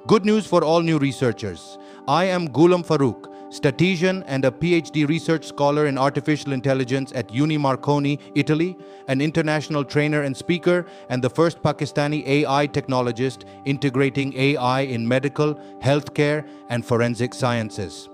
Good news for all new researchers. I am Ghulam Farooquue, statistician and a PhD research scholar in artificial intelligence at UniMarconi, Italy, an international trainer and speaker, and the first Pakistani AI technologist integrating AI in medical, healthcare, and forensic sciences.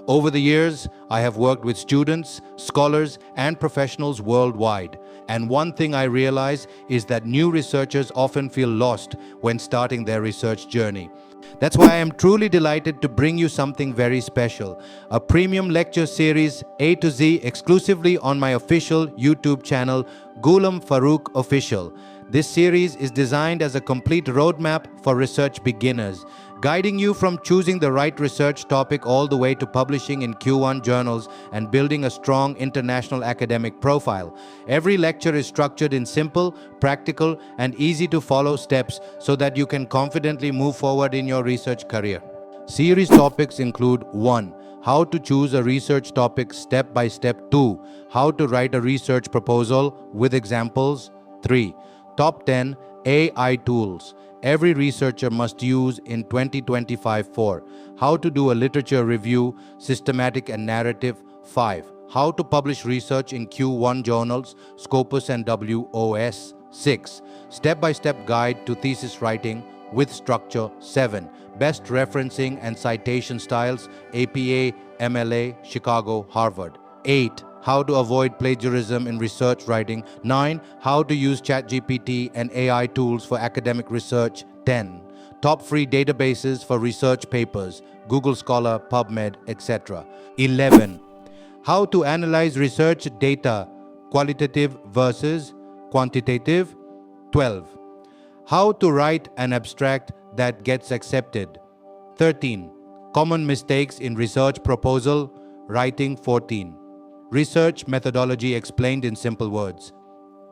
Over the years, I have worked with students, scholars, and professionals worldwide. And one thing I realize is that new researchers often feel lost when starting their research journey. That's why I am truly delighted to bring you something very special, a premium lecture series A to Z exclusively on my official YouTube channel, Ghulam Farooquue Official. This series is designed as a complete roadmap for research beginners, guiding you from choosing the right research topic all the way to publishing in Q1 journals and building a strong international academic profile. Every lecture is structured in simple, practical, and easy to follow steps so that you can confidently move forward in your research career. Series topics include 1. How to choose a research topic step by step. 2. How to write a research proposal with examples. 3. Top 10 AI tools every researcher must use in 2025. 4. How to do a literature review, systematic and narrative. 5. How to publish research in Q1 journals, Scopus and WOS. 6. Step-by-step guide to thesis writing with structure. 7. Best referencing and citation styles, APA, MLA, Chicago, Harvard. 8. How to avoid plagiarism in research writing. 9. How to use ChatGPT and AI tools for academic research. 10. Top free databases for research papers, Google Scholar, PubMed, etc. 11. How to analyze research data, qualitative versus quantitative. 12. How to write an abstract that gets accepted. 13. Common mistakes in research proposal writing. 14. Research methodology explained in simple words.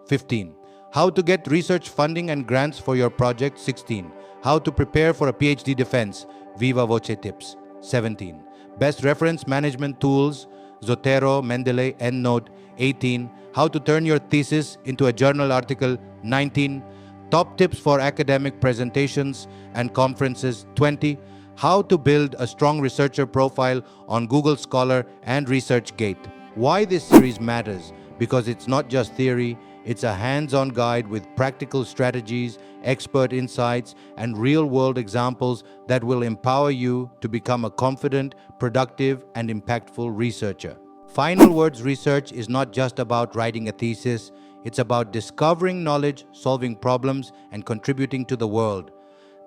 15. How to get research funding and grants for your project. 16. How to prepare for a PhD defense, Viva Voce tips. 17. Best reference management tools, Zotero, Mendeley, EndNote. 18. How to turn your thesis into a journal article. 19. Top tips for academic presentations and conferences. 20. How to build a strong researcher profile on Google Scholar and ResearchGate. Why this series matters? Because it's not just theory, it's a hands-on guide with practical strategies, expert insights, and real-world examples that will empower you to become a confident, productive, and impactful researcher. Final Words Research is not just about writing a thesis, it's about discovering knowledge, solving problems, and contributing to the world.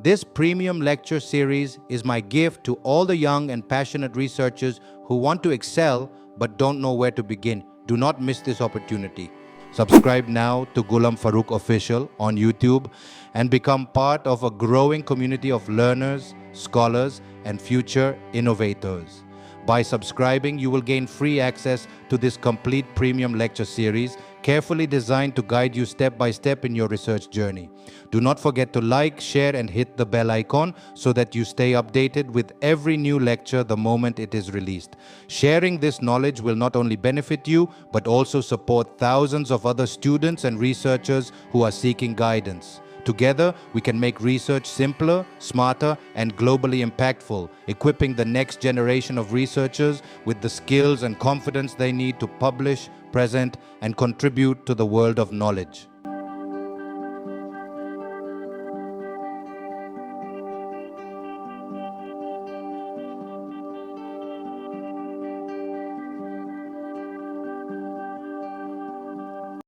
This premium lecture series is my gift to all the young and passionate researchers who want to excel but don't know where to begin. Do not miss this opportunity. Subscribe now to Ghulam Farooquue Official on YouTube and become part of a growing community of learners, scholars, and future innovators. By subscribing, you will gain free access to this complete premium lecture series, carefully designed to guide you step by step in your research journey. Do not forget to like, share, and hit the bell icon so that you stay updated with every new lecture the moment it is released. Sharing this knowledge will not only benefit you, but also support thousands of other students and researchers who are seeking guidance. Together, we can make research simpler, smarter, and globally impactful, equipping the next generation of researchers with the skills and confidence they need to publish, present, and contribute to the world of knowledge.